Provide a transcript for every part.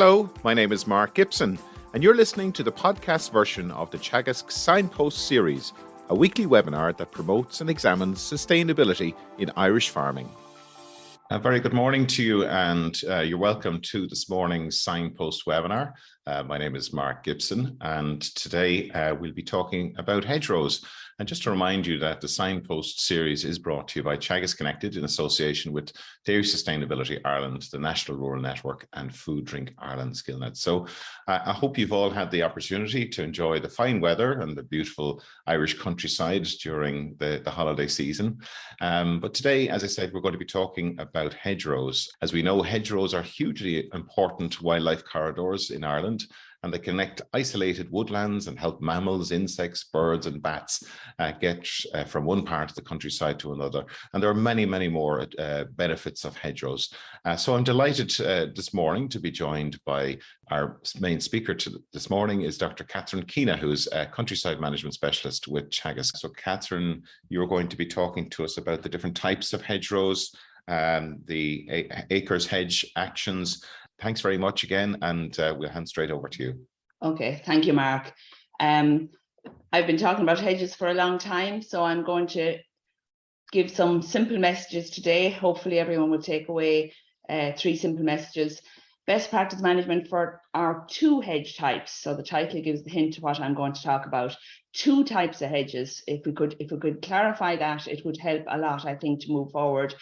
Hello, my name is Mark Gibson, and you're listening to the podcast version of the Teagasc Signpost Series, a weekly webinar that promotes and examines sustainability in Irish farming. A very good morning to you, and you're welcome to this morning's Signpost webinar. My name is Mark Gibson, and today we'll be talking about hedgerows. And just to remind you that the Signpost series is brought to you by Teagasc Connected in association with Dairy Sustainability Ireland, the National Rural Network, and Food Drink Ireland Skillnet. So I hope you've all had the opportunity to enjoy the fine weather and the beautiful Irish countryside during the holiday season. But today, as I said, we're going to be talking about hedgerows. As we know, hedgerows are hugely important wildlife corridors in Ireland, and they connect isolated woodlands and help mammals, insects, birds and bats get from one part of the countryside to another. And there are many, many more benefits of hedgerows. So I'm delighted this morning to be joined by our main speaker this morning is Dr. Keena, who's a countryside management specialist with Teagasc. So Catherine, you're going to be talking to us about the different types of hedgerows, the acres hedge actions. Thanks very much again, and we'll hand straight over to you. Okay, thank you, Mark. I've been talking about hedges for a long time, so I'm going to give some simple messages today. Hopefully everyone will take away 3 simple messages. Best practice management for our 2 hedge types. So the title gives the hint to what I'm going to talk about. 2 types of hedges. If we could clarify that, it would help a lot, I think, to move forward.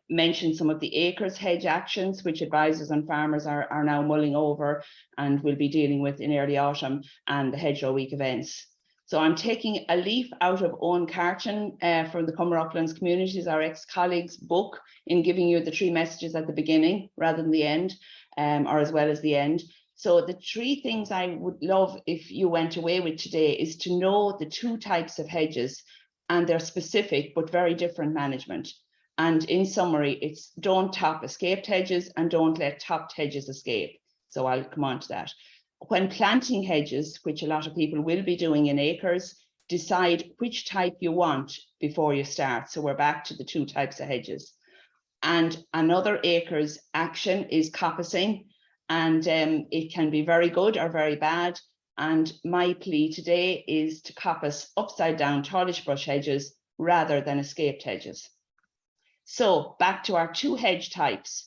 Mention some of the acres hedge actions which advisors and farmers are now mulling over and will be dealing with in early autumn, and the hedgerow week events. So I'm taking a leaf out of Owen Carton from the Comer Uplands Communities, our ex-colleague's book, in giving you the 3 messages at the beginning rather than the end, or as well as the end. So the 3 things I would love if you went away with today is to know the 2 types of hedges and their specific but very different management. And in summary, it's don't top escaped hedges and don't let topped hedges escape. So I'll come on to that. When planting hedges, which a lot of people will be doing in acres, decide which type you want before you start. So we're back to the 2 types of hedges. And another acres action is coppicing, and it can be very good or very bad. And my plea today is to coppice upside down tallish brush hedges rather than escaped hedges. So back to our 2 hedge types.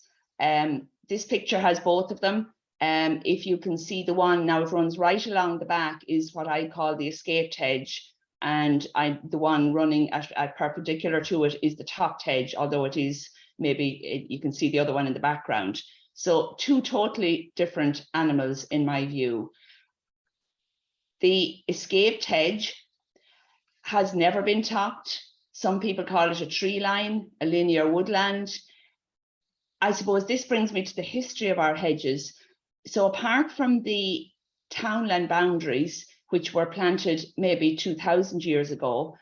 This picture has both of them. If you can see the one, now it runs right along the back, is what I call the escaped hedge. And the one running at perpendicular to it is the topped hedge, although it is you can see the other one in the background. So 2 totally different animals in my view. The escaped hedge has never been topped. Some people call it a tree line, a linear woodland. I suppose this brings me to the history of our hedges. So apart from the townland boundaries, which were planted maybe 2,000 years ago,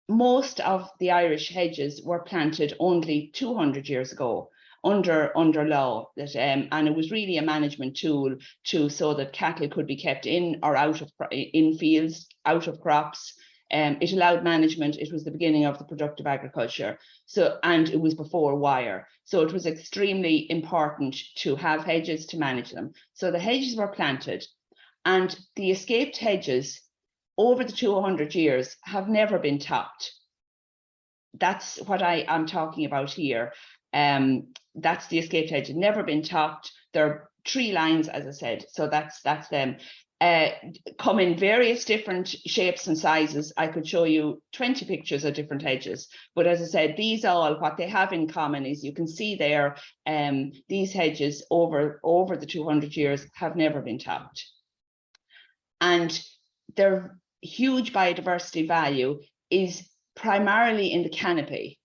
most of the Irish hedges were planted only 200 years ago under law. And it was really a management tool so that cattle could be kept in or out of in fields, out of crops. It allowed management. It was the beginning of the productive agriculture. And it was before wire. So it was extremely important to have hedges to manage them. So the hedges were planted, and the escaped hedges over the 200 years have never been topped. That's what I am talking about here. That's the escaped hedge, never been topped. They're tree lines, as I said. So that's them. Come in various different shapes and sizes. I could show you 20 pictures of different hedges, but as I said, these all, what they have in common is you can see there, these hedges over the 200 years have never been topped, and their huge biodiversity value is primarily in the canopy.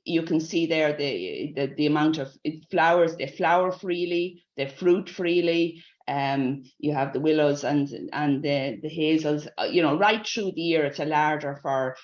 You can see there the amount of flowers. They flower freely, they fruit freely. You have the willows and the hazels, right through the year. It's a larder for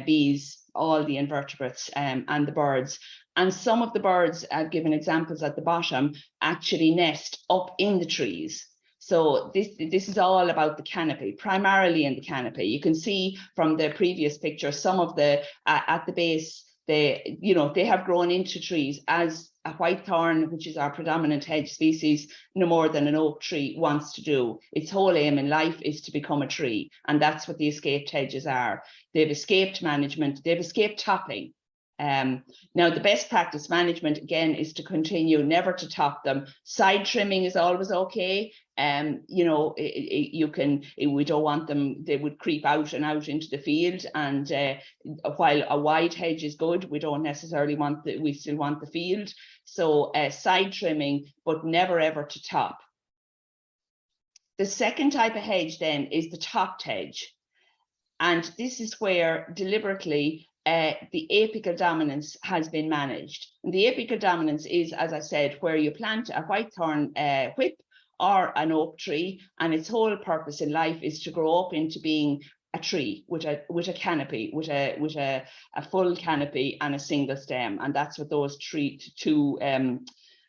bees, all the invertebrates, and the birds. And some of the birds, I've given examples at the bottom, actually nest up in the trees. So this is all about the canopy, primarily in the canopy. You can see from the previous picture, some of the at the base, they have grown into trees, as a white thorn, which is our predominant hedge species, no more than an oak tree wants to do. Its whole aim in life is to become a tree, and that's what the escaped hedges are. They've escaped management, they've escaped topping. Now, the best practice management, again, is to continue never to top them. Side trimming is always okay. We don't want them, they would creep out and out into the field. And while a wide hedge is good, we don't necessarily want we still want the field. So side trimming, but never ever to top. The second type of hedge then is the topped hedge. And this is where deliberately the apical dominance has been managed. And the apical dominance is, as I said, where you plant a whitethorn whip or an oak tree, and its whole purpose in life is to grow up into being a tree with a canopy, with a full canopy and a single stem. And that's what those two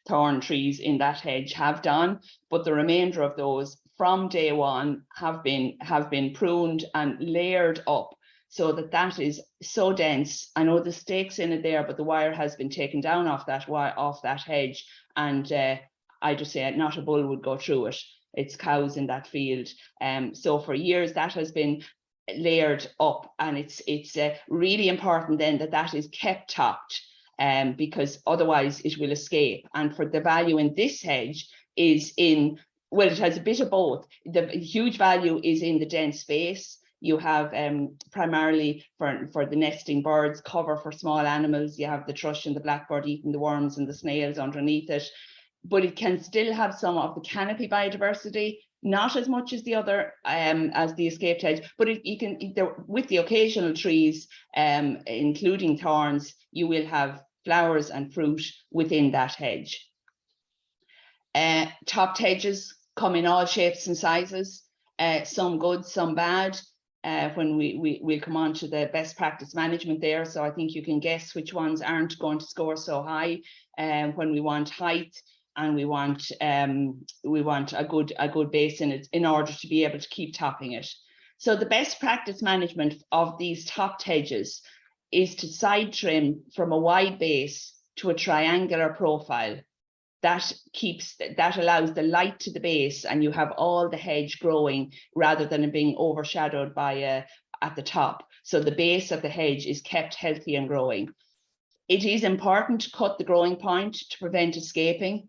thorn trees in that hedge have done. But the remainder of those from day one have been pruned and layered up, so that is so dense. I know the stakes in it there, but the wire has been taken down off that hedge, and I just say not a bull would go through it. It's cows in that field. So for years that has been layered up, and it's really important then that is kept topped, because otherwise it will escape. And for the value in this hedge is in, well, it has a bit of both. The huge value is in the dense space. You have primarily for the nesting birds, cover for small animals. You have the thrush and the blackbird eating the worms and the snails underneath it. But it can still have some of the canopy biodiversity, not as much as the other, as the escaped hedge, but with the occasional trees, including thorns, you will have flowers and fruit within that hedge. Topped hedges come in all shapes and sizes, some good, some bad. When we'll come on to the best practice management there, so I think you can guess which ones aren't going to score so high. When we want height and we want a good base in it in order to be able to keep topping it. So the best practice management of these topped hedges is to side trim from a wide base to a triangular profile. That allows the light to the base, and you have all the hedge growing rather than it being overshadowed by at the top. So the base of the hedge is kept healthy and growing. It is important to cut the growing point to prevent escaping.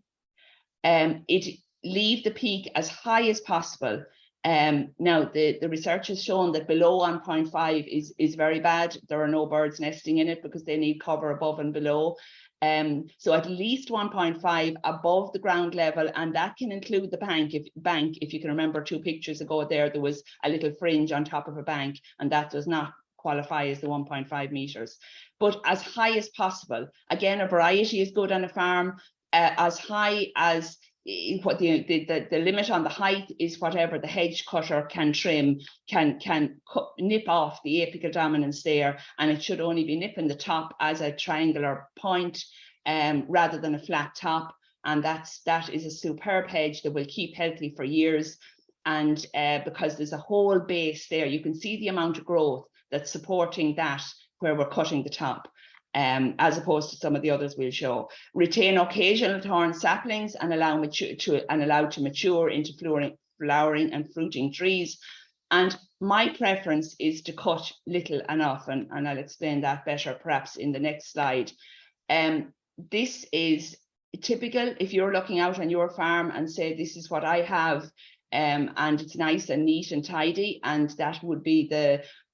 Leave the peak as high as possible. Now the research has shown that below 1.5 is very bad. There are no birds nesting in it because they need cover above and below. So at least 1.5 above the ground level, and that can include the bank. If you can remember 2 pictures ago there was a little fringe on top of a bank, and that does not qualify as the 1.5 meters. But as high as possible. Again, a variety is good on a farm. As high as what the limit on the height is whatever the hedge cutter can trim, can nip off the apical dominance there, and it should only be nipping the top as a triangular point rather than a flat top. And that is a superb hedge that will keep healthy for years. And because there's a whole base there, you can see the amount of growth that's supporting that where we're cutting the top. As opposed to some of the others we'll show. Retain occasional thorn saplings and allow to mature into flowering and fruiting trees. And my preference is to cut little and often, and I'll explain that better perhaps in the next slide. This is typical if you're looking out on your farm and say, this is what I have, and it's nice and neat and tidy, and that would be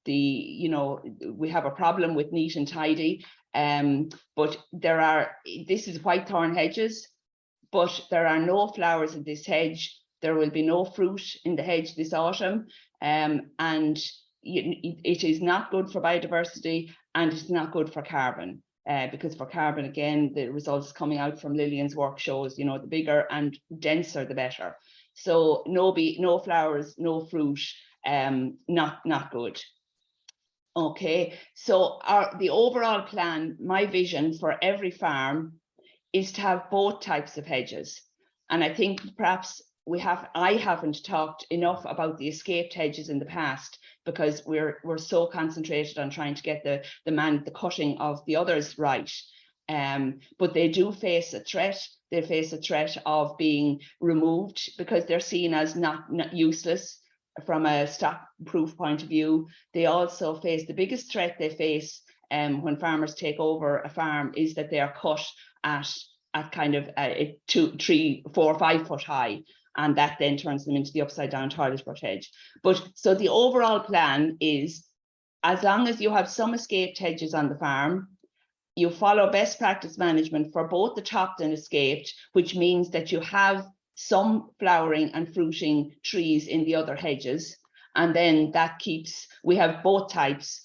we have a problem with neat and tidy. But this is whitethorn hedges, but there are no flowers in this hedge. There will be no fruit in the hedge this autumn, and it is not good for biodiversity, and it's not good for carbon, because for carbon, again, the results coming out from Lillian's work shows, the bigger and denser the better. So no flowers, no fruit, not good. Okay, so the overall plan, my vision for every farm is to have both types of hedges. And I think perhaps I haven't talked enough about the escaped hedges in the past, because we're so concentrated on trying to get the cutting of the others right. But they do face a threat. They face a threat of being removed because they're seen as not useless from a stock-proof point of view. They also face the biggest threat they face when farmers take over a farm is that they are cut at kind of 2, 3, 4, 5 foot high, and that then turns them into the upside down toilet brush hedge. But so the overall plan is, as long as you have some escaped hedges on the farm, you follow best practice management for both the topped and escaped, which means that you have some flowering and fruiting trees in the other hedges, and then that keeps, we have both types.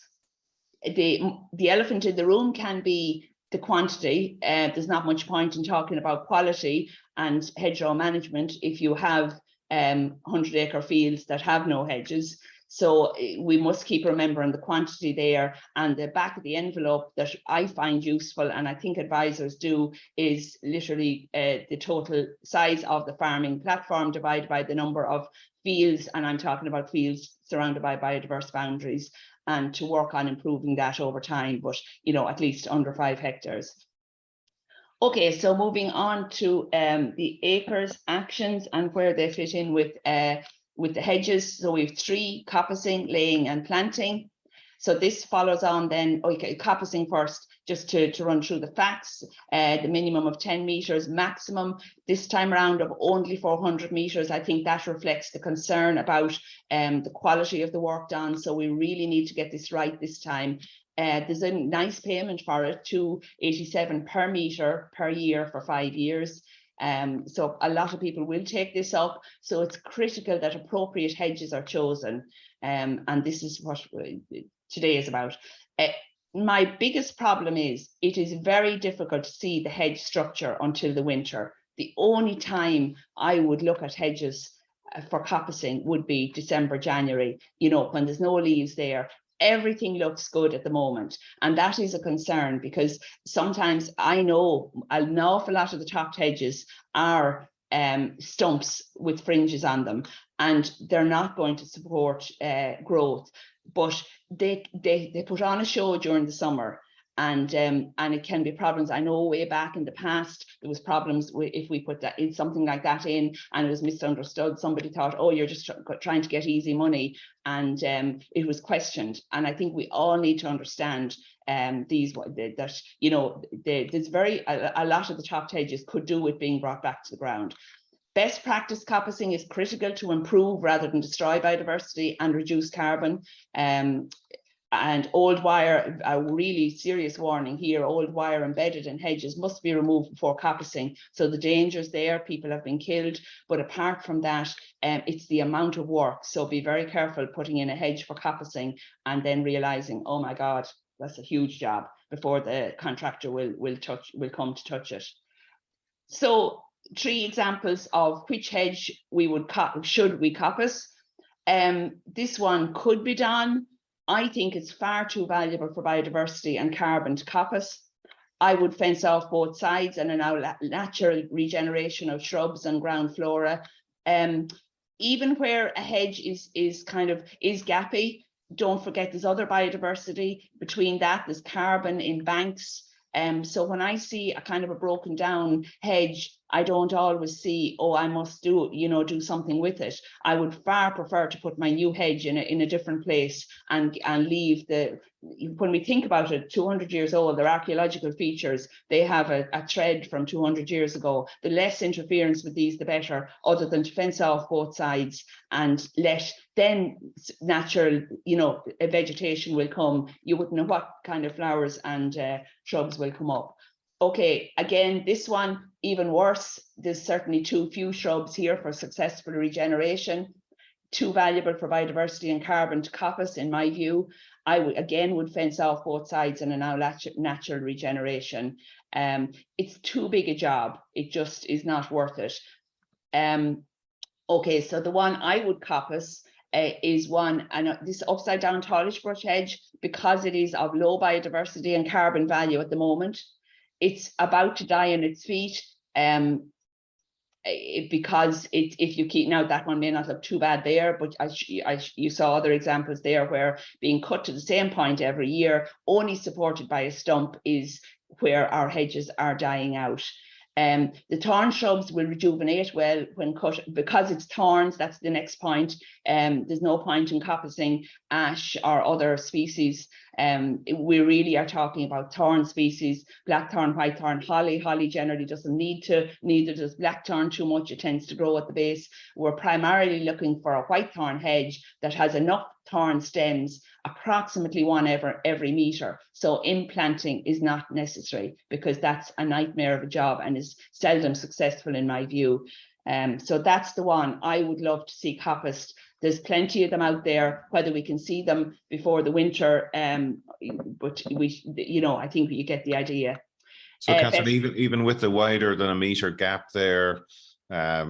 The elephant in the room can be the quantity. There's not much point in talking about quality and hedgerow management if you have 100-acre fields that have no hedges. So we must keep remembering the quantity there, and the back of the envelope that I find useful, and I think advisors do, is literally the total size of the farming platform divided by the number of fields, and I'm talking about fields surrounded by biodiverse boundaries, and to work on improving that over time, but at least under 5 hectares. Okay, so moving on to the acres actions and where they fit in with the hedges. So we have 3: coppicing, laying and planting. So this follows on then, okay, coppicing first, just to run through the facts. The minimum of 10 meters, maximum this time around of only 400 meters. I think that reflects the concern about the quality of the work done. So we really need to get this right this time. There's a nice payment for it, $287 per meter per year for 5 years. So a lot of people will take this up. So it's critical that appropriate hedges are chosen. And this is what today is about. My biggest problem is it is very difficult to see the hedge structure until the winter. The only time I would look at hedges for coppicing would be December, January, when there's no leaves there. Everything looks good at the moment, and that is a concern, because sometimes I know an awful lot of the topped hedges are stumps with fringes on them, and they're not going to support growth, but they put on a show during the summer, and it can be problems. I know way back in the past there was problems if we put that in, something like that in, and it was misunderstood. Somebody thought, oh, you're just trying to get easy money, and it was questioned. And I think we all need to understand there's a lot of the topped hedges could do with being brought back to the ground. Best practice coppicing is critical to improve rather than destroy biodiversity and reduce carbon. And old wire, a really serious warning here, old wire embedded in hedges must be removed before coppicing. So the dangers there, people have been killed, but apart from that, it's the amount of work. So be very careful putting in a hedge for coppicing and then realizing, oh my God, that's a huge job, before the contractor will come to touch it. So 3 examples of which hedge should we coppice. This one could be done. I think it's far too valuable for biodiversity and carbon to coppice. I would fence off both sides and allow natural regeneration of shrubs and ground flora. Even where a hedge is gappy, don't forget there's other biodiversity between that. There's carbon in banks. So when I see a kind of a broken down hedge, I don't always see, oh, I must do something with it. I would far prefer to put my new hedge in a different place and leave when we think about it, 200 years old, they're archaeological features. They have a thread from 200 years ago. The less interference with these, the better, other than to fence off both sides and let then natural, vegetation will come. You wouldn't know what kind of flowers and shrubs will come up. Okay, again, this one, even worse. There's certainly too few shrubs here for successful regeneration. Too valuable for biodiversity and carbon to coppice, in my view. I would fence off both sides and allow natural regeneration. It's too big a job. It just is not worth it. Okay, so the one I would coppice is one, and this upside down tallage brush hedge, because it is of low biodiversity and carbon value at the moment. It's about to die on its feet. because if you keep, now that one may not look too bad there, but you saw other examples there where being cut to the same point every year, only supported by a stump, is where our hedges are dying out. The thorn shrubs will rejuvenate well when cut, because it's thorns. That's the next point. There's no point in coppicing ash or other species. We really are talking about thorn species: blackthorn, whitethorn, holly. Holly generally doesn't need to, neither does blackthorn too much. It tends to grow at the base. We're primarily looking for a whitethorn hedge that has enough thorn stems, approximately one every metre. So implanting is not necessary, because that's a nightmare of a job and is seldom successful in my view. So that's the one I would love to see coppiced. There's plenty of them out there, whether we can see them before the winter, but I think you get the idea. So Catherine, even with the wider than a metre gap there,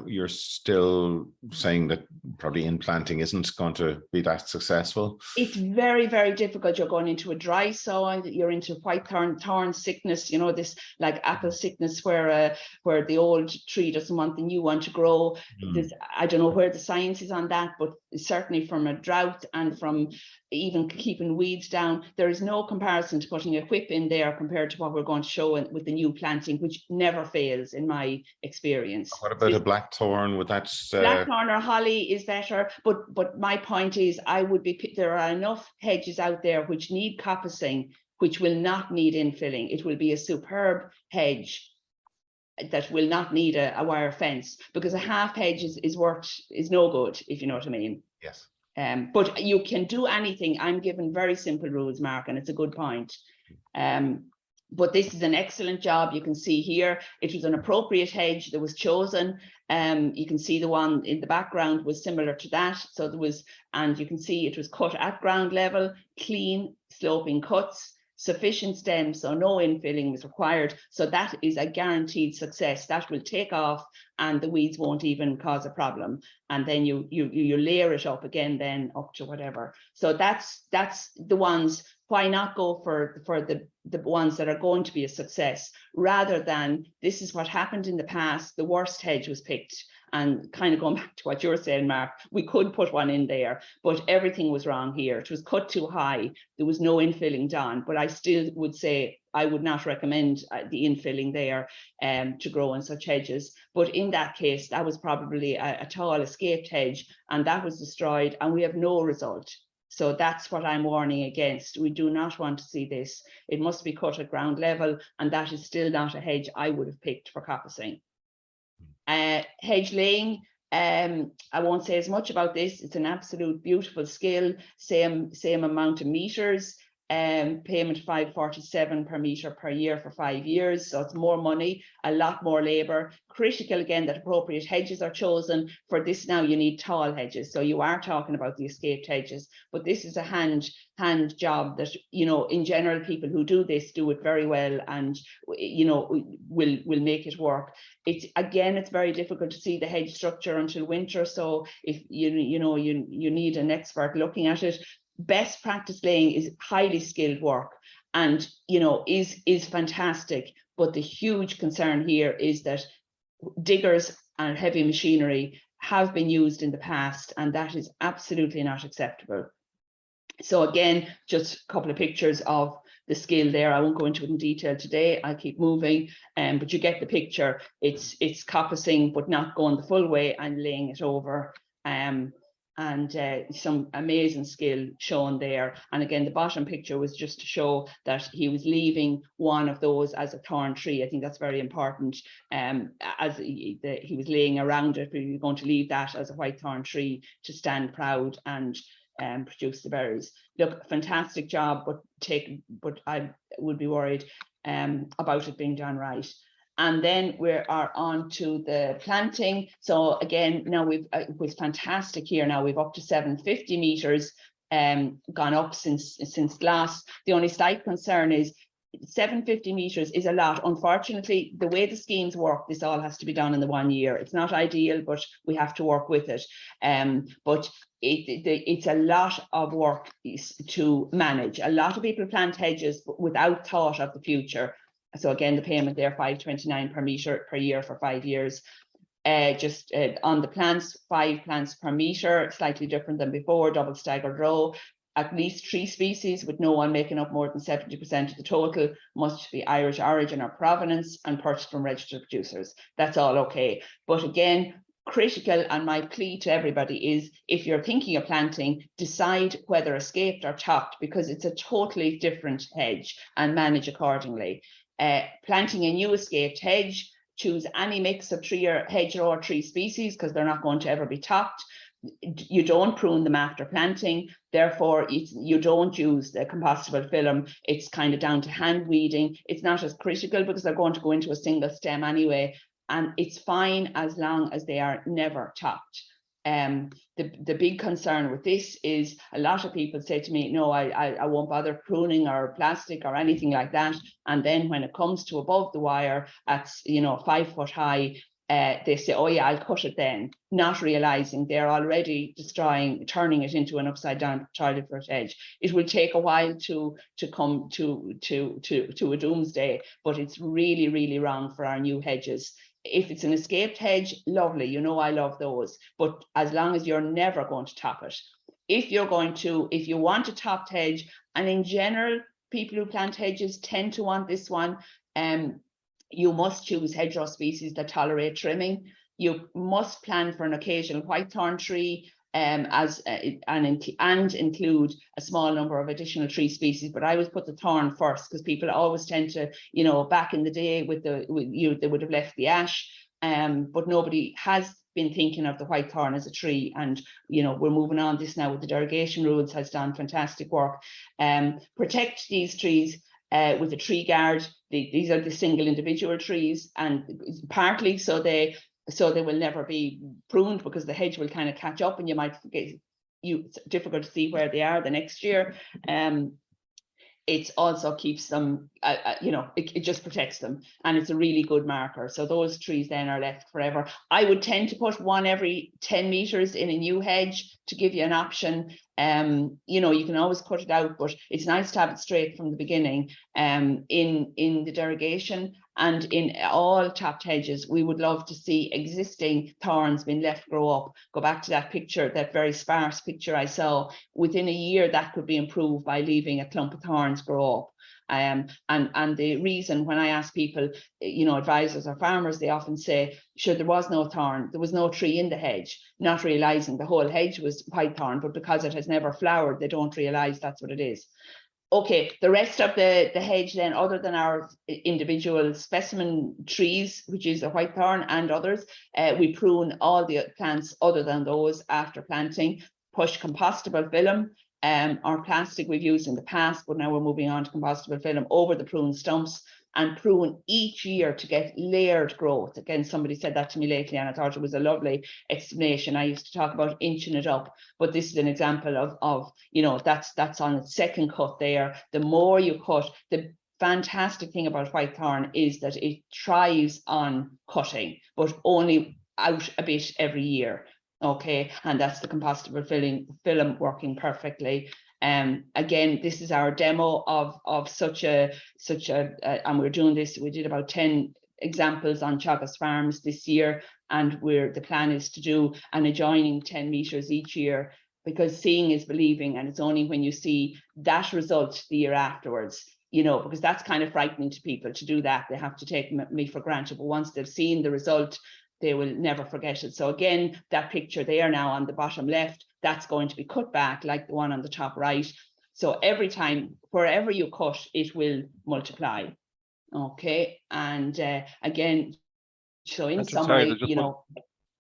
you're still saying that probably implanting isn't going to be that successful? It's very, very difficult. You're going into a dry soil, you're into thorn sickness, this like apple sickness, where the old tree doesn't want the new one to grow. I don't know where the science is on that, but certainly from a drought and from even keeping weeds down, there is no comparison to putting a whip in there compared to what we're going to show with the new planting, which never fails in my experience. What about a blackthorn? Would that blackthorn or holly is better, but my point is, there are enough hedges out there which need coppicing, which will not need infilling. It will be a superb hedge that will not need a wire fence, because a half hedge is no good, if you know what I mean. Yes. But you can do anything. I'm given very simple rules, Mark, and it's a good point. But this is an excellent job. You can see here, it was an appropriate hedge that was chosen. You can see the one in the background was similar to that. So and you can see it was cut at ground level, clean sloping cuts, sufficient stems, so no infilling was required. So that is a guaranteed success. That will take off and the weeds won't even cause a problem. And then you layer it up again, then up to whatever. So that's the ones. Why not go for the ones that are going to be a success, rather than, this is what happened in the past, the worst hedge was picked. And kind of going back to what you're saying, Mark, we could put one in there, but everything was wrong here. It was cut too high. There was no infilling done. But I still would say I would not recommend the infilling there to grow in such hedges. But in that case, that was probably a tall escaped hedge, and that was destroyed, and we have no result. So that's what I'm warning against. We do not want to see this. It must be cut at ground level, and that is still not a hedge I would have picked for coppicing. Hedge laying, I won't say as much about this. It's an absolute beautiful skill. Same amount of meters. Payment $5.47 per metre per year for 5 years. So it's more money, a lot more labour. Critical again that appropriate hedges are chosen. For this now you need tall hedges. So you are talking about the escaped hedges, but this is a hand job that, in general, people who do this do it very well, and will make it work. It's very difficult to see the hedge structure until winter. So if you need an expert looking at it. Best practice laying is highly skilled work, and is fantastic. But the huge concern here is that diggers and heavy machinery have been used in the past, and that is absolutely not acceptable. So again, just a couple of pictures of the skill there. I won't go into it in detail today. I'll keep moving, but you get the picture. It's coppicing, but not going the full way and laying it over. And some amazing skill shown there. And again, the bottom picture was just to show that he was leaving one of those as a thorn tree. I think that's very important. As he was laying around it, we were going to leave that as a white thorn tree to stand proud and produce the berries. Look, fantastic job, but I would be worried about it being done right. And then we are on to the planting. So again, now it was fantastic here. Now we've up to 750 meters gone up since last. The only slight concern is 750 meters is a lot. Unfortunately, the way the schemes work, this all has to be done in the 1 year. It's not ideal, but we have to work with it. But it's a lot of work to manage. A lot of people plant hedges without thought of the future. So again, the payment there, $5.29 per metre per year for 5 years. on the plants, 5 plants per metre, slightly different than before, double staggered row. At least 3 species, with no one making up more than 70% of the total, must be Irish origin or provenance and purchased from registered producers. That's all okay. But again, critical, and my plea to everybody is, if you're thinking of planting, decide whether escaped or topped, because it's a totally different hedge, and manage accordingly. Planting a new escaped hedge, choose any mix of hedgerow or tree species, because they're not going to ever be topped. You don't prune them after planting, therefore you don't use the compostable film. It's kind of down to hand weeding. It's not as critical because they're going to go into a single stem anyway, and it's fine as long as they are never topped. The big concern with this is, a lot of people say to me, no, I won't bother pruning or plastic or anything like that, and then when it comes to above the wire at 5 foot high, they say, oh yeah, I'll cut it then, not realizing they're already turning it into an upside down toilet brush hedge. It will take a while to come to a doomsday, but it's really, really wrong for our new hedges. If it's an escaped hedge, lovely, I love those, but as long as you're never going to top it. If you want a topped hedge, and in general, people who plant hedges tend to want this one, you must choose hedgerow species that tolerate trimming. You must plan for an occasional whitethorn tree, and include a small number of additional tree species. But I always put the thorn first, because people always tend to, back in the day they would have left the ash, but nobody has been thinking of the whitethorn as a tree. And we're moving on this now with the derogation rules, has done fantastic work. Protect these trees with a tree guard. These are the single individual trees, and partly so they will never be pruned, because the hedge will kind of catch up and you might forget. It's difficult to see where they are the next year. It also keeps them, it just protects them, and it's a really good marker. So those trees then are left forever. I would tend to put one every 10 meters in a new hedge to give you an option. You can always cut it out, but it's nice to have it straight from the beginning. In the derogation and in all topped hedges, we would love to see existing thorns being left grow up. Go back to that picture, that very sparse picture I saw. Within a year, that could be improved by leaving a clump of thorns grow up. And the reason, when I ask people, advisors or farmers, they often say, sure, there was no thorn, there was no tree in the hedge, not realizing the whole hedge was whitethorn, but because it has never flowered, they don't realize that's what it is. Okay, the rest of the hedge then, other than our individual specimen trees, which is a whitethorn and others, we prune all the plants other than those after planting. Push compostable film or plastic we've used in the past, but now we're moving on to compostable film over the pruned stumps, and prune each year to get layered growth. Again, somebody said that to me lately, and I thought it was a lovely explanation. I used to talk about inching it up, but this is an example of that's on its second cut there. The more you cut, the fantastic thing about whitethorn is that it thrives on cutting, but only out a bit every year. Okay, and that's the compostable film working perfectly. Again, this is our demo of such a and we're doing this. We did about 10 examples on Teagasc farms this year, and the plan is to do an adjoining 10 meters each year, because seeing is believing, and it's only when you see that result the year afterwards, because that's kind of frightening to people to do that. They have to take me for granted, but once they've seen the result, they will never forget it. So again, that picture there now on the bottom left, that's going to be cut back like the one on the top right. So every time, wherever you cut, it will multiply. Okay, and again, so in summary,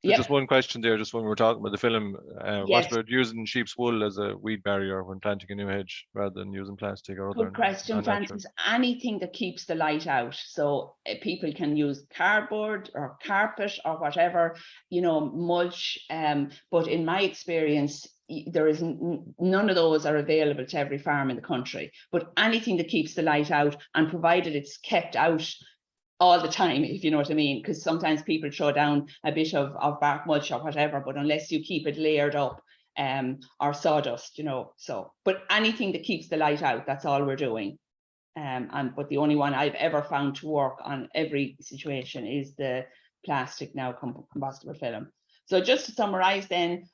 Just one question there, just when we were talking about the film, Yes. what about using sheep's wool as a weed barrier when planting a new hedge rather than using plastic or other? Good question, Francis. Anything that keeps the light out. So people can use cardboard or carpet or whatever, mulch. But in my experience, there is none of those are available to every farm in the country. But anything that keeps the light out, and provided it's kept out all the time, if you know what I mean, because sometimes people throw down a bit of bark mulch or whatever, but unless you keep it layered up, or sawdust, but anything that keeps the light out, that's all we're doing. But the only one I've ever found to work on every situation is the plastic now, compostable film. So just to summarize then,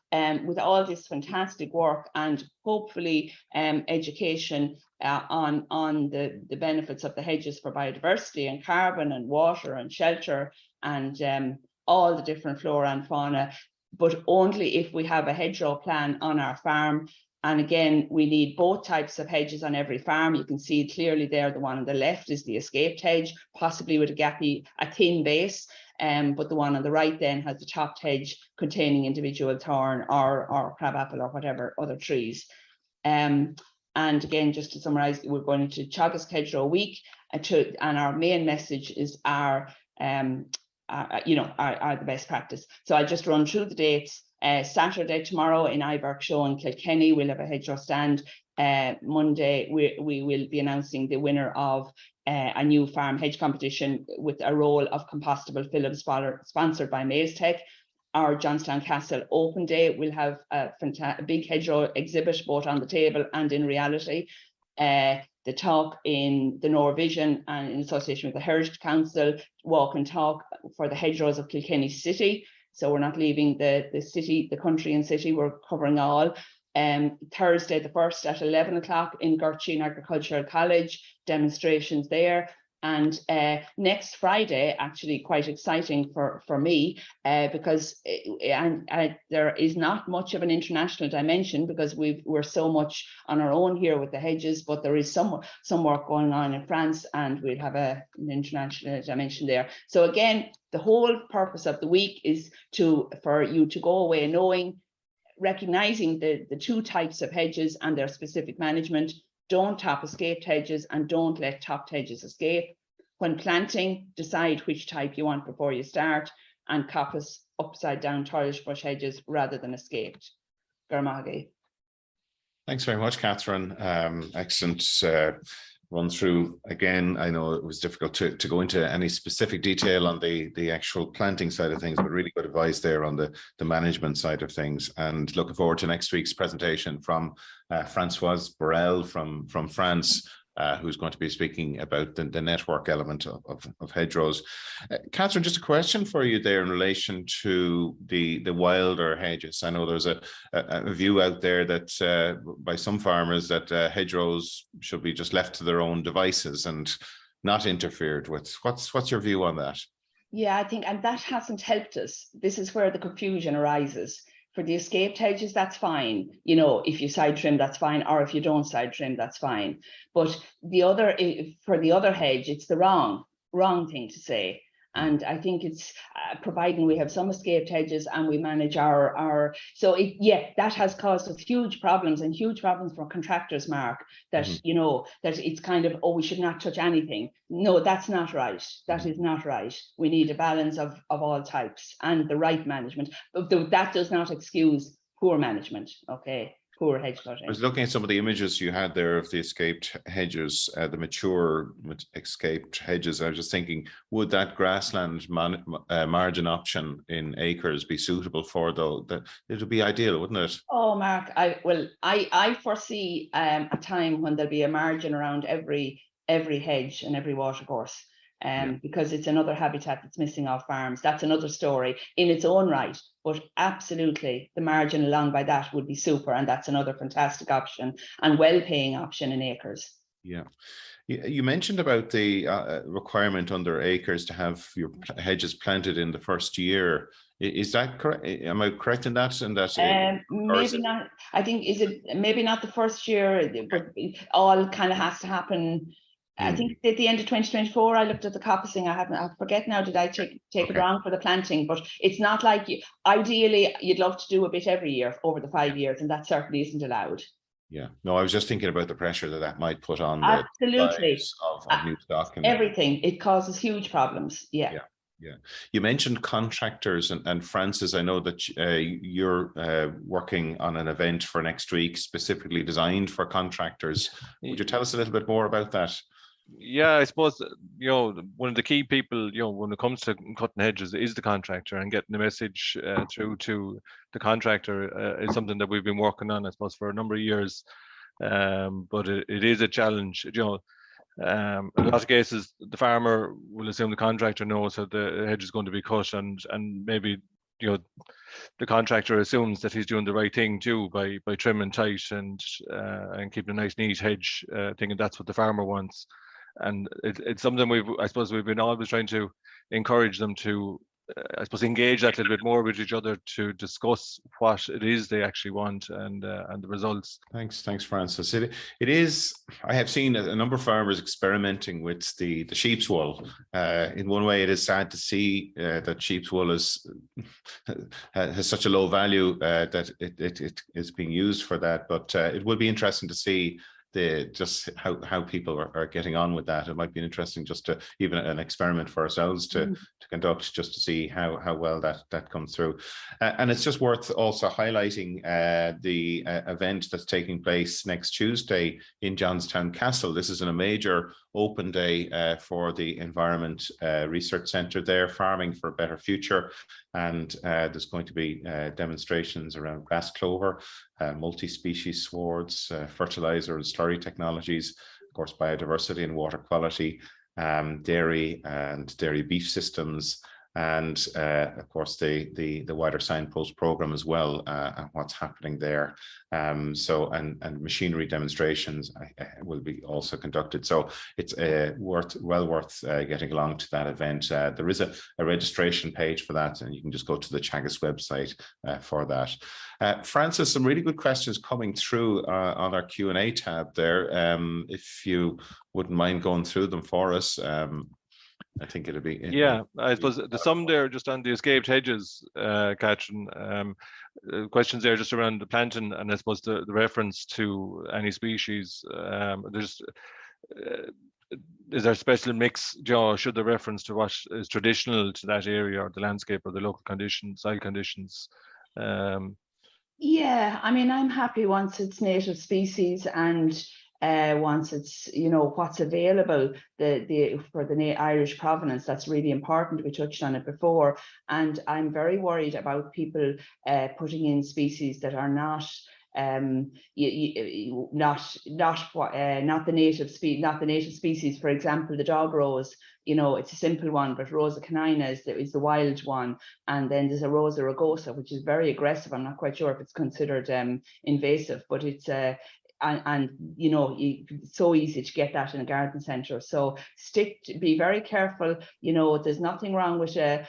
with all this fantastic work and hopefully education on the benefits of the hedges for biodiversity and carbon and water and shelter and all the different flora and fauna, but only if we have a hedgerow plan on our farm. And again, we need both types of hedges on every farm. You can see clearly there, the one on the left is the escaped hedge, possibly with a thin base. But the one on the right then has the topped hedge containing individual thorn or crabapple or whatever other trees. And again, just to summarize, we're going to Teagasc Hedgerow Week, and our main message is our the best practice. So I'll just run through the dates. Saturday, tomorrow in Iverk Show in Kilkenny, we'll have a hedgerow stand. Monday, we will be announcing the winner of a new farm hedge competition with a roll of compostable film sponsored by Maze Tech. Our Johnstown Castle Open Day will have a big hedgerow exhibit both on the table and in reality. The talk in the Norvision and in association with the Heritage Council, walk and talk for the hedgerows of Kilkenny City. So we're not leaving the city, the country and city, we're covering all. Thursday the 1st at 11 o'clock in Gurchin Agricultural College, demonstrations there. And next Friday, actually quite exciting for me, because there is not much of an international dimension, because we're so much on our own here with the hedges, but there is some work going on in France, and we'll have an international dimension there. So again, the whole purpose of the week is for you to go away recognizing the two types of hedges and their specific management. Don't top escaped hedges and don't let topped hedges escape. When planting, decide which type you want before you start, and coppice upside down Irish bush hedges rather than escaped. Garmagi. Thanks very much, Catherine. Excellent run through. Again, I know it was difficult to go into any specific detail on the actual planting side of things, but really good advice there on the management side of things. And looking forward to next week's presentation from Francoise Borel from France, who's going to be speaking about the network element of hedgerows. Catherine, just a question for you there in relation to the wilder hedges. I know there's a view out there that by some farmers that hedgerows should be just left to their own devices and not interfered with. What's your view on that? Yeah, I think, and that hasn't helped us. This is where the confusion arises. For the escaped hedges, that's fine. You know, if you side trim, that's fine. Or if you don't side trim, that's fine. But for the other hedge, it's the wrong thing to say. And I think it's providing we have some escaped hedges and we manage that has caused us huge problems for contractors, Mark, that, that it's kind of, we should not touch anything. No, that's not right. That is not right. We need a balance of all types and the right management. But that does not excuse poor management, okay? Poor hedge cutting. I was looking at some of the images you had there of the escaped hedges, the mature escaped hedges. I was just thinking, would that grassland margin option in acres be suitable for though? That it would be ideal, wouldn't it? Oh, Mark, I foresee a time when there'll be a margin around every hedge and every watercourse. Because it's another habitat that's missing off farms. That's another story in its own right, but absolutely the margin along by that would be super, and that's another fantastic option and well-paying option in acres. Yeah. You mentioned about the requirement under acres to have your hedges planted in the first year. Is that correct? Am I correct in that? Maybe not. I think maybe not the first year, but it all kind of has to happen. I think at the end of 2024, I looked at the coppicing. I forget now, did I take it wrong for the planting? But it's not like ideally, you'd love to do a bit every year over the 5 years, and that certainly isn't allowed. Yeah, no, I was just thinking about the pressure that might put on absolutely of new stock and everything. It causes huge problems. Yeah. You mentioned contractors, and Francis, I know that you're working on an event for next week specifically designed for contractors. Would you tell us a little bit more about that? Yeah, I suppose, one of the key people, when it comes to cutting hedges is the contractor, and getting the message through to the contractor is something that we've been working on, I suppose, for a number of years. But it is a challenge. A lot of cases, the farmer will assume the contractor knows that the hedge is going to be cut, and maybe the contractor assumes that he's doing the right thing too by trimming tight and keeping a nice neat hedge, thinking that's what the farmer wants. And it's something I suppose we've been always trying to encourage them to I suppose engage that a little bit more with each other to discuss what it is they actually want and the results. Thanks, Francis. It is. I have seen a number of farmers experimenting with the sheep's wool. In one way, it is sad to see that sheep's wool has such a low value that it is being used for that. But it will be interesting to see just how people are getting on with that. It might be interesting just to even an experiment for ourselves to conduct, just to see how well that comes through. And it's just worth also highlighting the event that's taking place next Tuesday in Johnstown Castle. This is a major open day for the Environment Research Centre there, Farming for a Better Future. And there's going to be demonstrations around grass clover, multi-species swards, fertilizer and slurry technologies, of course, biodiversity and water quality, dairy and dairy beef systems, and of course the wider Signpost program as well, and what's happening there. So machinery demonstrations will be also conducted. So it's well worth getting along to that event. There is a registration page for that, and you can just go to the Teagasc website for that. Francis, some really good questions coming through on our Q&A tab there. If you wouldn't mind going through them for us. I think it'll be. Yeah, I suppose the sum there just on the escaped hedges, Catherine. Questions there just around the planting, and I suppose the reference to any species. Is there a special mix, Joe? Should the reference to what is traditional to that area or the landscape or the local conditions, soil conditions? Yeah, I mean, I'm happy once it's native species and once it's, what's available for the Irish provenance. That's really important. We touched on it before, and I'm very worried about people putting in species that are not not the native species. For example, the dog rose, it's a simple one, but Rosa canina is the wild one, and then there's a Rosa rugosa, which is very aggressive. I'm not quite sure if it's considered invasive, but it's it's so easy to get that in a garden centre. So be very careful. There's nothing wrong with your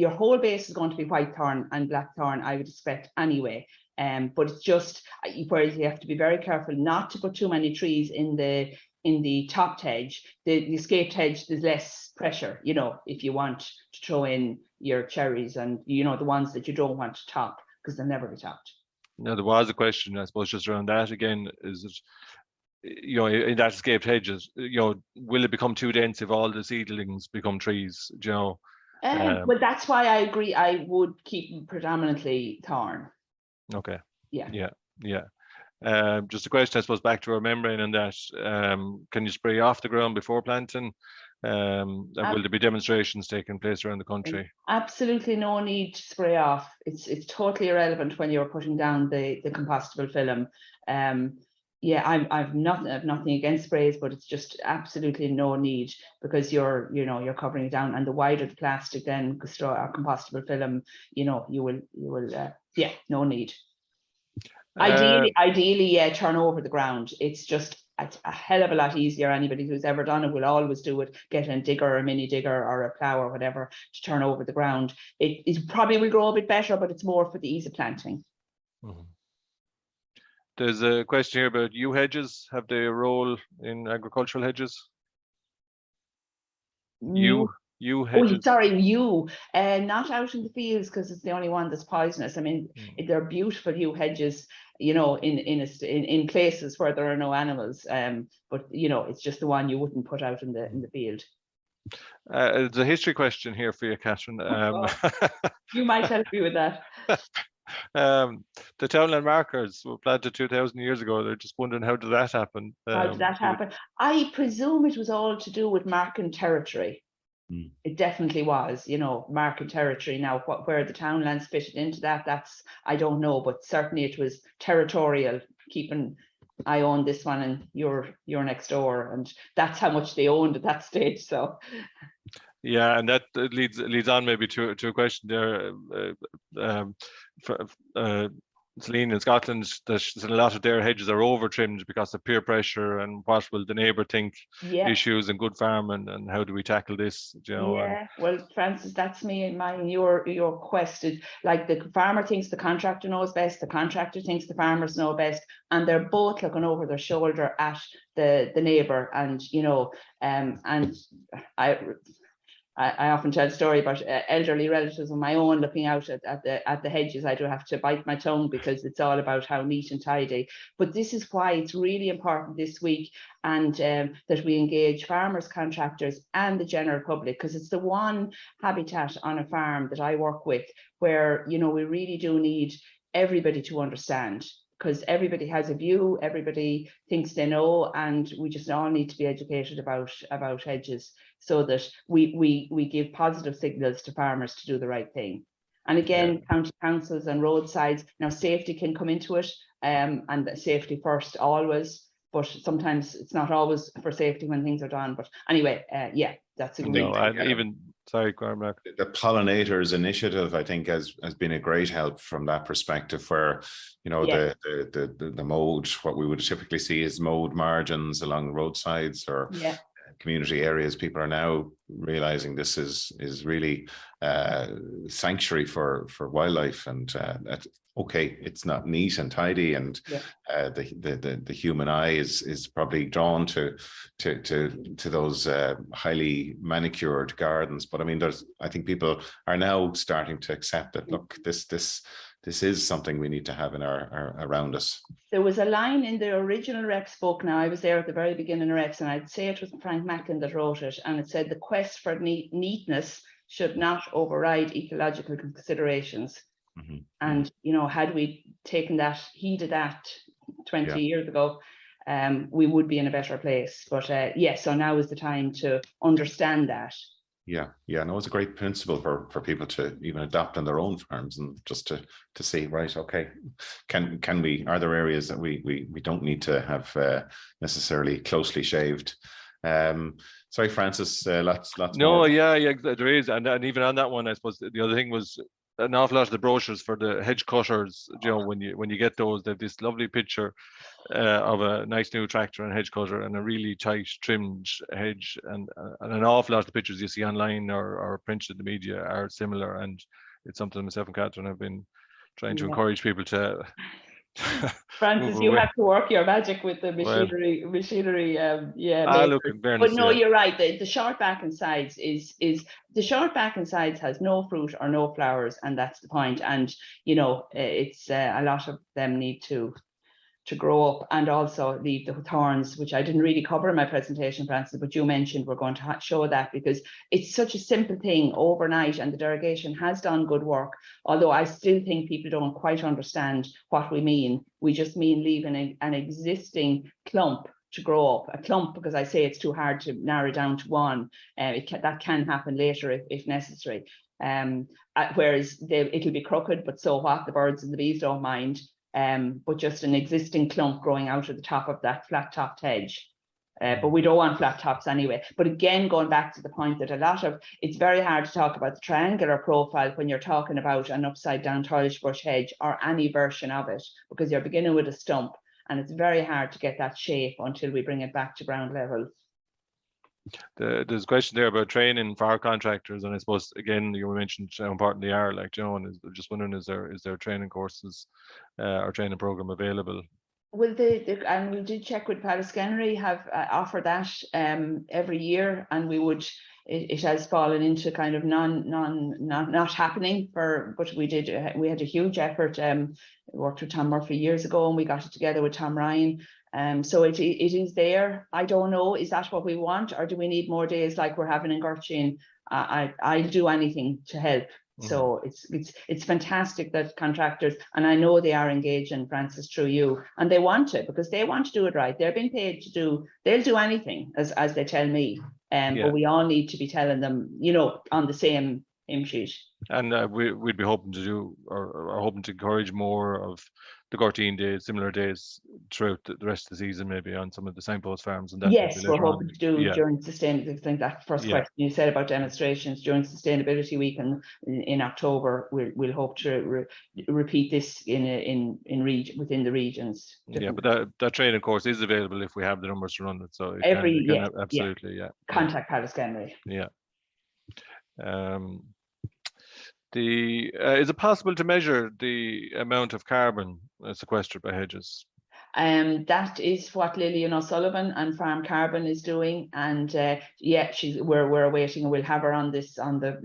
whole base is going to be white thorn and black thorn, I would expect anyway. But it's just whereas you have to be very careful not to put too many trees in the topped hedge. The escaped hedge, there's less pressure, if you want to throw in your cherries and the ones that you don't want to top, because they'll never be topped. Now, there was a question, I suppose, just around that again. Is it, in that escaped hedges, will it become too dense if all the seedlings become trees? Well, that's why I agree. I would keep predominantly thorn. Okay. Yeah. Just a question, I suppose, back to our membrane and that. Can you spray off the ground before planting? And will there be demonstrations taking place around the country? Absolutely no need to spray off. It's totally irrelevant when you're putting down the compostable film. I've nothing against sprays, but it's just absolutely no need, because you're covering it down, and the wider the plastic, then or compostable film, you will no need. Ideally, turn over the ground. It's just a hell of a lot easier. Anybody who's ever done it will always do it. Get a digger or a mini digger or a plow or whatever to turn over the ground. It probably will grow a bit better, but it's more for the ease of planting. Mm-hmm. There's a question here about yew hedges. Have they a role in agricultural hedges? Yew hedges. Oh, sorry, yew. Not out in the fields, because it's the only one that's poisonous. I mean, they're beautiful yew hedges, in places where there are no animals. But it's just the one you wouldn't put out in the field. There's a history question here for you, Catherine. You might help me with that. The townland markers were planted 2,000 years ago. They're just wondering, how did that happen? How did that happen? I presume it was all to do with marking territory. It definitely was, marking territory. Now, where the townlands fitted into that's I don't know, but certainly it was territorial, keeping I own this one and you're next door, and that's how much they owned at that stage. So yeah, and that leads on maybe to a question there. Celine, in Scotland, there's a lot of their hedges are over trimmed because of peer pressure and what will the neighbour think issues in good farm, and how do we tackle this? You know, yeah, well, Francis, that's me and mine. Your question, like the farmer thinks the contractor knows best, the contractor thinks the farmers know best, and they're both looking over their shoulder at the neighbour. And you know, and I often tell a story about elderly relatives of my own looking out at the hedges. I do have to bite my tongue because it's all about how neat and tidy. But this is why it's really important this week, and that we engage farmers, contractors, and the general public, because it's the one habitat on a farm that I work with where, you know, we really do need everybody to understand, because everybody has a view, everybody thinks they know, and we just all need to be educated about hedges, so that we give positive signals to farmers to do the right thing. And again, county councils and roadsides, now safety can come into it, and safety first always, but sometimes it's not always for safety when things are done. But anyway, yeah, that's a great no, and even sorry, Mark. The pollinators initiative, I think, has been a great help from that perspective, where, you know, the mowed, what we would typically see is mowed margins along roadsides or community areas. People are now realizing this is really sanctuary for wildlife, and okay, it's not neat and tidy, and the human eye is probably drawn to those highly manicured gardens. But I mean, I think people are now starting to accept that, look, this is something we need to have in our around us. There was a line in the original Rex book. Now, I was there at the very beginning of Rex, and I'd say it was Frank Mackin that wrote it, and it said the quest for neatness should not override ecological considerations. And you know, had we heeded that 20 years ago, we would be in a better place. But so now is the time to understand that. Yeah, no, it's a great principle for people to even adopt on their own farms, and just to see, right, okay, can we, are there areas that we don't need to have necessarily closely shaved? Sorry, Francis, lots no more. yeah, there is, and even on that one, I suppose the other thing was an awful lot of the brochures for the hedge cutters. You know, when you get those, they have this lovely picture of a nice new tractor and hedge cutter and a really tight trimmed hedge, and an awful lot of the pictures you see online or printed in the media are similar, and it's something myself and Catherine have been trying to encourage people to Francis, you have to work your magic with the machinery. Look, in fairness, but no, you're right. The short back and sides is the short back and sides has no fruit or no flowers, and that's the point. And you know, it's a lot of them need to grow up and also leave the thorns, which I didn't really cover in my presentation, Francis, but you mentioned we're going to show that, because it's such a simple thing overnight, and the derogation has done good work, although I still think people don't quite understand what we mean. We just mean leaving an existing clump to grow up, a clump, because I say it's too hard to narrow down to one. That can happen later if necessary. Whereas it'll be crooked, but so what, the birds and the bees don't mind. But just an existing clump growing out of the top of that flat-topped hedge. But we don't want flat tops anyway. But again, going back to the point that it's very hard to talk about the triangular profile when you're talking about an upside-down tolish bush hedge or any version of it, because you're beginning with a stump, and it's very hard to get that shape until we bring it back to ground level. There's a question there about training for our contractors, and I suppose again you mentioned how important they are. Like, you know, and just wondering, is there training courses or training program available? Well, and we did check with Teagasc have offered that every year, and it has fallen into kind of not happening but we had a huge effort. Worked with Tom Murphy years ago, and we got it together with Tom Ryan. So it is there. I don't know, is that what we want, or do we need more days like we're having in Gurchin? I'll do anything to help. So it's fantastic that contractors, and I know they are engaging, Francis, through you, and they want to, because they want to do it right. They're being paid they'll do anything as they tell me. But we all need to be telling them, you know, on the same hymn sheet. And we'd be hoping to do, or hoping to encourage more of the 14 days, similar days throughout the rest of the season, maybe on some of the Signpost farms, and that Yes, we're later on. hoping to do Yeah. during sustainability. I think that first question you said about demonstrations during Sustainability Week in October, we'll hope to repeat this within the regions. Yeah, but that training course is available if we have the numbers to run it. So it absolutely, Contact Teagasc Henry. Yeah. Is it possible to measure the amount of carbon sequestered by hedges? That is what Lillian O'Sullivan and Farm Carbon is doing, and we're awaiting, and we'll have her on the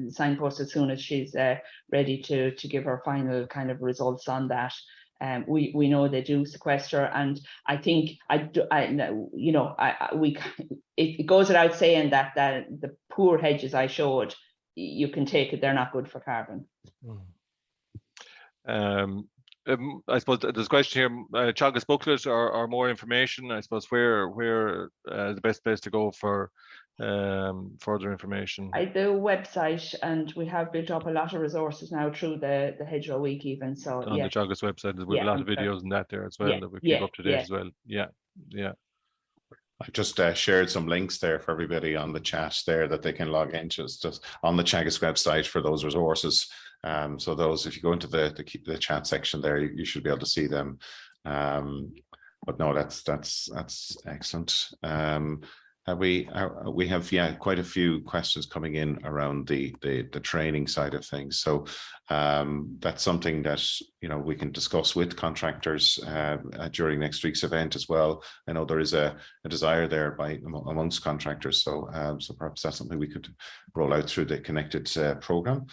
Signpost as soon as she's ready to give her final kind of results on that. We know they do sequester, and I think it goes without saying that the poor hedges I showed, you can take it, they're not good for carbon. I suppose there's a question here, Teagasc booklet or more information. I suppose where the best place to go for further information? The website, and we have built up a lot of resources now through the Hedgerow Week even. So on the Teagasc website, we have a lot of videos and that there as well that we keep up to date as well. Yeah. I just shared some links there for everybody on the chat there that they can log into. It's just on the Teagasc website for those resources. So those, if you go into the chat section there, you should be able to see them. But no, that's excellent. We have quite a few questions coming in around the training side of things. So that's something that we can discuss with contractors during next week's event as well. I know there is a desire there amongst contractors. So perhaps that's something we could roll out through the Connected program.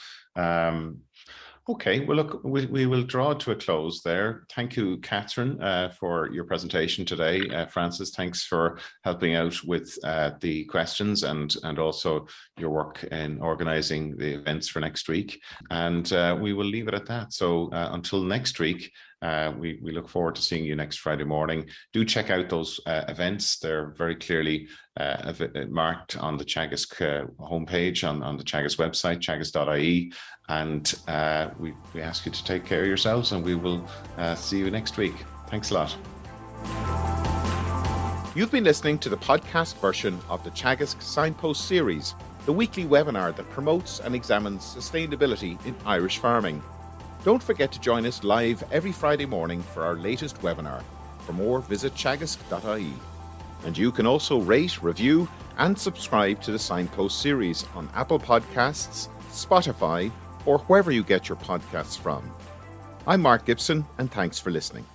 Okay, well, look, we will draw to a close there. Thank you, Catherine, for your presentation today. Francis, thanks for helping out with the questions and also your work in organising the events for next week. And we will leave it at that. So until next week, we look forward to seeing you next Friday morning. Do check out those events. They're very clearly marked on the Teagasc homepage, on the Teagasc website, teagasc.ie. And we ask you to take care of yourselves, and we will see you next week. Thanks a lot. You've been listening to the podcast version of the Teagasc Signpost Series, the weekly webinar that promotes and examines sustainability in Irish farming. Don't forget to join us live every Friday morning for our latest webinar. For more, visit teagasc.ie. And you can also rate, review, and subscribe to the Signpost Series on Apple Podcasts, Spotify, or wherever you get your podcasts from. I'm Mark Gibson, and thanks for listening.